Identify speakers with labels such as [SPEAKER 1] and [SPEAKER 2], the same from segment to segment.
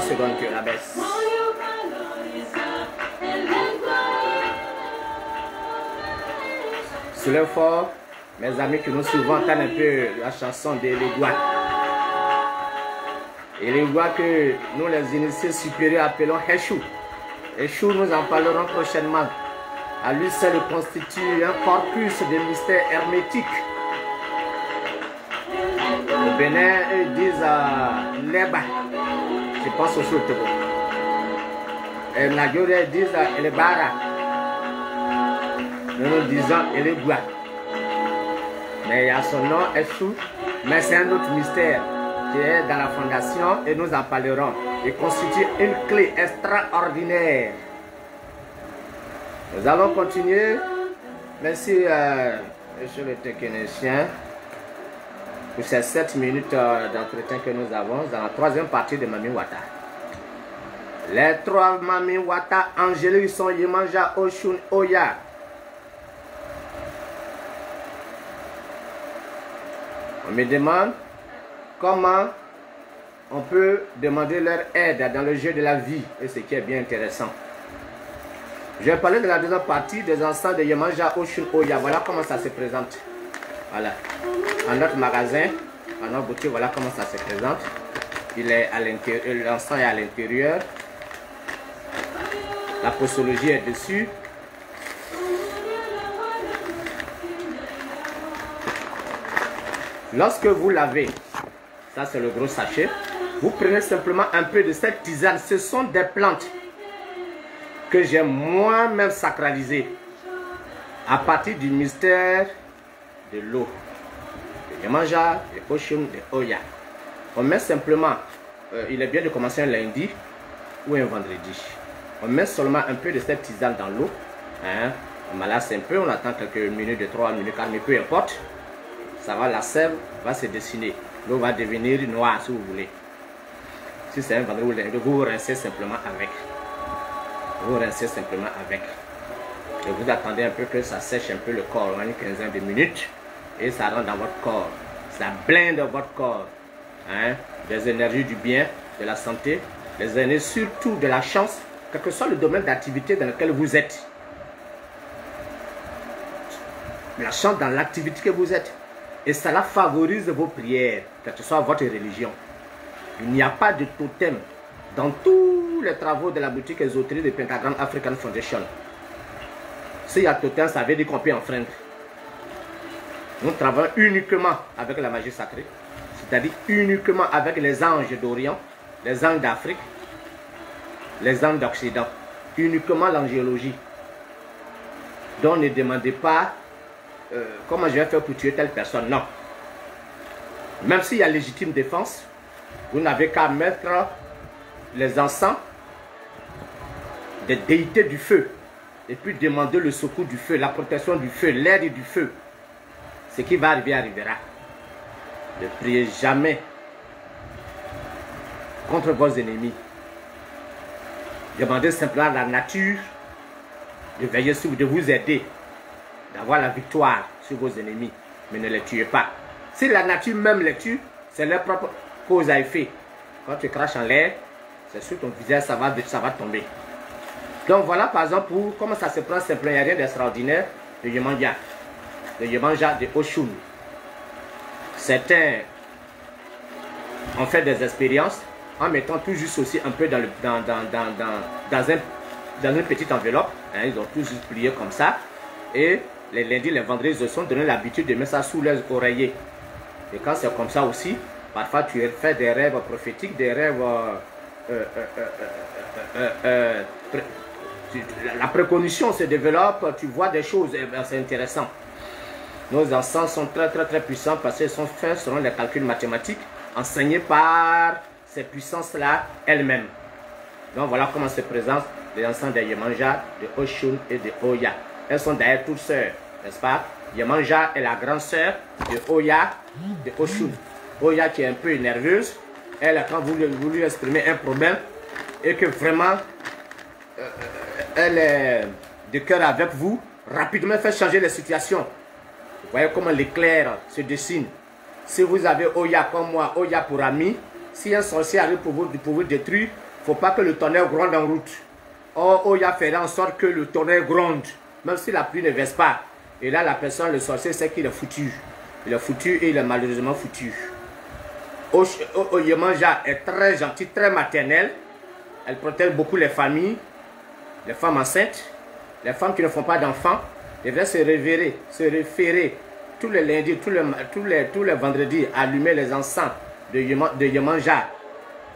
[SPEAKER 1] secondes que la baisse. Sur le fort, mes amis qui nous suivent entendent un peu la chanson de l'Égoua. Et l'Égoua que nous les initiés supérieurs appelons Heshou. Heshou, nous en parlerons prochainement. À lui seul constitue un corpus de mystères hermétiques. Au Bénin, ils disent Leba. Je pense au Sotobo. Et Nagyore disent Elebara. Nous disons Elégua. Mais il y a son nom, Heshou. Mais c'est un autre mystère qui est dans la fondation et nous en parlerons. Il constitue une clé extraordinaire. Nous allons continuer. Merci, monsieur le technicien, pour ces 7 minutes d'entretien que nous avons dans la troisième partie de Mami Wata. Les trois Mami Wata angéliques sont Yemanja, Oshun, Oya. On me demande comment on peut demander leur aide dans le jeu de la vie, et ce qui est bien intéressant. Je vais parler de la deuxième partie des encens de Yemanja, Oshun, Oya. Voilà comment ça se présente. Voilà. En notre magasin, en notre boutique, voilà comment ça se présente. Il est à l'intérieur, l'encens est à l'intérieur. La posologie est dessus. Lorsque vous lavez, ça c'est le gros sachet, vous prenez simplement un peu de cette tisane. Ce sont des plantes que j'ai moi-même sacralisées à partir du mystère de l'eau, de Yemanja, de Oshun, de Oya. On met simplement, il est bien de commencer un lundi ou un vendredi. On met seulement un peu de cette tisane dans l'eau. Hein? On malasse un peu, on attend quelques minutes, de 3 minutes, 4 minutes, peu importe. Ça va, la sève va se dessiner. L'eau va devenir noire si vous voulez. Si c'est un vendredi, vous rincez simplement avec. Vous rincez simplement avec. Et vous attendez un peu que ça sèche un peu le corps, une quinzaine de minutes. Et ça rentre dans votre corps. Ça blinde votre corps. Hein? Des énergies du bien, de la santé, des énergies surtout de la chance, quel que soit le domaine d'activité dans lequel vous êtes. La chance dans l'activité que vous êtes. Et cela favorise vos prières, quelle que soit votre religion. Il n'y a pas de totem dans tous les travaux de la boutique ésotérique de Pentagram African Foundation. S'il y a totem, ça veut dire qu'on peut enfreindre. Nous travaillons uniquement avec la magie sacrée, c'est-à-dire uniquement avec les anges d'Orient, les anges d'Afrique, les anges d'Occident, uniquement l'angéologie. Donc ne demandez pas comment je vais faire pour tuer telle personne, non. Même s'il y a légitime défense, vous n'avez qu'à mettre les encens des déités du feu et puis demander le secours du feu, la protection du feu, l'aide du feu. Ce qui va arriver arrivera. Ne priez jamais contre vos ennemis. Demandez simplement à la nature de veiller sur vous, de vous aider, d'avoir la victoire sur vos ennemis, mais ne les tuez pas. Si la nature même les tue, c'est leur propre cause à effet. Quand tu craches en l'air, c'est sur ton visage, ça va tomber. Donc voilà par exemple pour comment ça se prend simplement, il n'y a rien d'extraordinaire de Yemanja, de Oshun. Certains ont fait des expériences en mettant tout juste aussi un peu dans une petite enveloppe. Hein, ils ont tout juste plié comme ça. Et les lundis, les vendredis, ils se sont donné l'habitude de mettre ça sous leurs oreillers. Et quand c'est comme ça aussi, parfois tu fais des rêves prophétiques, des rêves... la précognition se développe, tu vois des choses, c'est intéressant. Nos encens sont très puissants parce qu'ils sont faits selon les calculs mathématiques enseignés par ces puissances-là elles-mêmes. Donc voilà comment se présentent les encens de Yemanja, de Oshun et de Oya. Elles sont d'ailleurs toutes sœurs, n'est-ce pas? Yemanja est la grande sœur de Oya, de Oshun. Oya qui est un peu nerveuse, elle, quand vous lui exprimez un problème et que vraiment elle est de cœur avec vous, rapidement fait changer les situations. Vous voyez comment l'éclair se dessine. Si vous avez Oya comme moi, Oya pour ami, si un sorcier arrive pour vous détruire, faut pas que le tonnerre gronde en route. Or, Oya ferait en sorte que le tonnerre gronde, même si la pluie ne verse pas. Et là, la personne, le sorcier, sait qu'il est foutu. Il est foutu et il est malheureusement foutu. Oyemanja est très gentille, très maternelle. Elle protège beaucoup les familles, les femmes enceintes, les femmes qui ne font pas d'enfants. Devraient se référer tous les lundis, tous les vendredis, allumer les encens de Yemanja.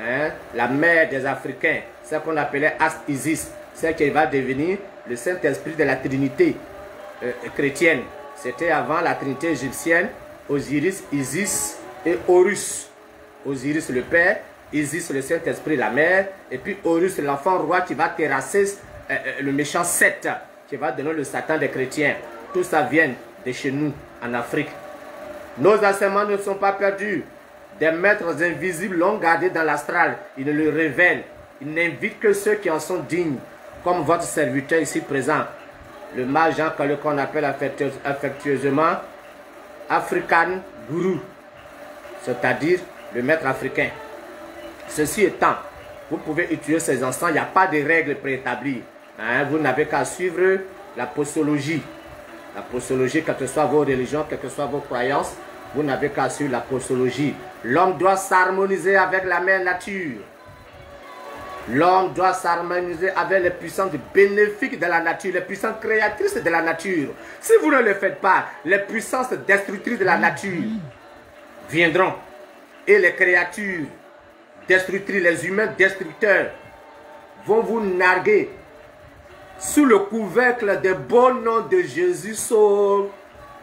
[SPEAKER 1] Hein? La mère des Africains, celle qu'on appelait Isis, celle qui va devenir le Saint-Esprit de la Trinité chrétienne. C'était avant la Trinité égyptienne, Osiris, Isis et Horus. Osiris le Père, Isis le Saint-Esprit la Mère, et puis Horus l'enfant roi qui va terrasser le méchant Seth, qui va donner le Satan des chrétiens. Tout ça vient de chez nous, en Afrique. Nos enseignements ne sont pas perdus. Des maîtres invisibles l'ont gardé dans l'astral. Ils ne le révèlent. Ils n'invitent que ceux qui en sont dignes, comme votre serviteur ici présent, le mage Jean Kalou, qu'on appelle affectueusement African Guru, c'est-à-dire le maître africain. Ceci étant, vous pouvez utiliser ces encens, il n'y a pas de règles préétablies. Hein? Vous n'avez qu'à suivre la posologie. La posologie, quelles que soient vos religions, quelles que soient vos croyances, vous n'avez qu'à suivre la posologie. L'homme doit s'harmoniser avec la mère nature. L'homme doit s'harmoniser avec les puissances bénéfiques de la nature, les puissances créatrices de la nature. Si vous ne le faites pas, les puissances destructrices de la nature viendront. Et les créatures destructrices, les humains destructeurs, vont vous narguer sous le couvercle des beaux noms de Jésus sauve,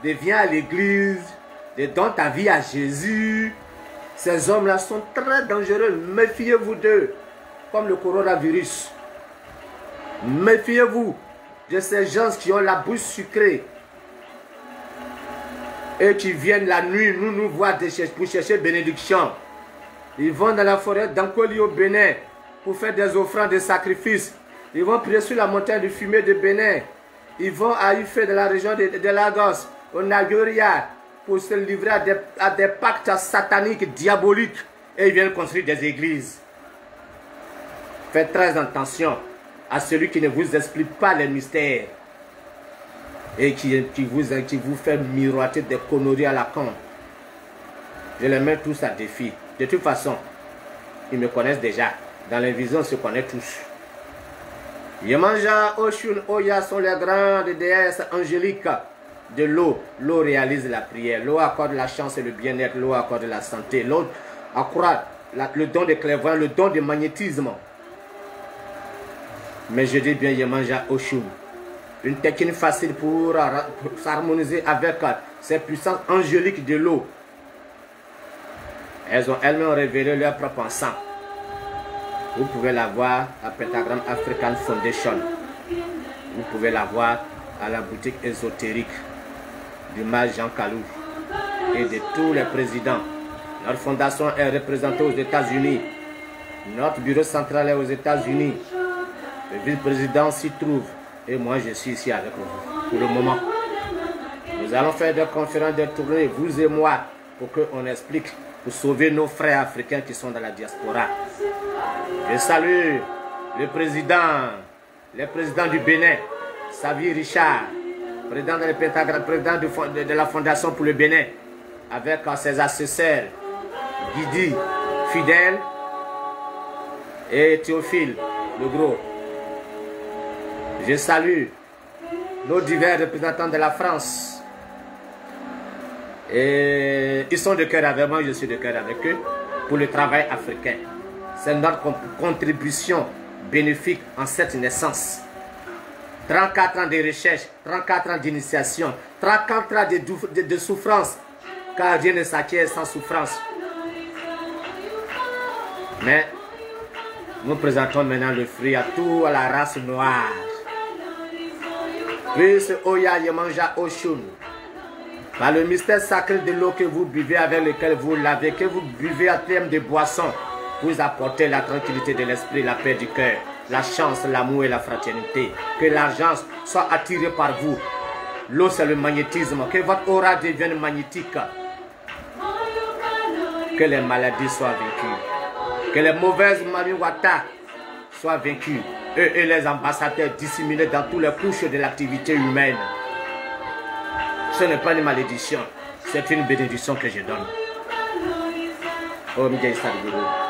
[SPEAKER 1] de viens à l'église, de donne ta vie à Jésus. Ces hommes-là sont très dangereux, méfiez-vous d'eux. Comme le coronavirus. Méfiez-vous de ces gens qui ont la bouche sucrée et qui viennent la nuit nous voir pour chercher bénédiction. Ils vont dans la forêt d'Ankoli au Bénin pour faire des offrandes, des sacrifices. Ils vont prier sur la montagne du fumier de Bénin. Ils vont à Ifé de la région de Lagos, au Nigeria, pour se livrer à des pactes sataniques, diaboliques. Et ils viennent construire des églises. Faites très attention à celui qui ne vous explique pas les mystères et qui vous fait miroiter des conneries à la con. Je les mets tous à défi. De toute façon, ils me connaissent déjà. Dans les visions, on se connaît tous. Yemanja, Oshun, Oya sont les grandes déesses angéliques de l'eau. L'eau réalise la prière. L'eau accorde la chance et le bien-être. L'eau accorde la santé. L'eau accorde le don de clairvoyance, le don de magnétisme. Mais je dis bien Yemanja Oshun. Une technique facile pour s'harmoniser avec ces puissances angéliques de l'eau. Elles ont elles-mêmes révélé leur propre sang. Vous pouvez la voir à Pentagram African Foundation. Vous pouvez la voir à la boutique ésotérique du mage Jean Kalou et de tous les présidents. Notre fondation est représentée aux États-Unis. Notre bureau central est aux États-Unis. Le vice-président s'y trouve et moi je suis ici avec vous pour le moment. Nous allons faire des conférences, des tournées, vous et moi, pour qu'on explique, pour sauver nos frères africains qui sont dans la diaspora. Je salue le président du Bénin, Xavier Richard, président de la Fondation pour le Bénin, avec ses assesseurs, Guidi, Fidèle et Théophile, le gros. Je salue nos divers représentants de la France. Et ils sont de cœur avec moi, je suis de cœur avec eux, pour le travail africain. C'est notre contribution bénéfique en cette naissance. 34 ans de recherche, 34 ans d'initiation, 34 ans de souffrance, car rien ne s'acquiert sans souffrance. Mais nous présentons maintenant le fruit à toute la race noire. Puis Oya Yemanja Oshun, par le mystère sacré de l'eau que vous buvez, avec lequel vous lavez, que vous buvez à terme de boisson, vous apportez la tranquillité de l'esprit, la paix du cœur, la chance, l'amour et la fraternité. Que l'argent soit attiré par vous. L'eau, c'est le magnétisme. Que votre aura devienne magnétique. Que les maladies soient vaincues. Que les mauvaises maniwata soient vaincus. Eux et les ambassadeurs disséminés dans toutes les couches de l'activité humaine. Ce n'est pas une malédiction, c'est une bénédiction que je donne. Oh, Miguel Sadibou.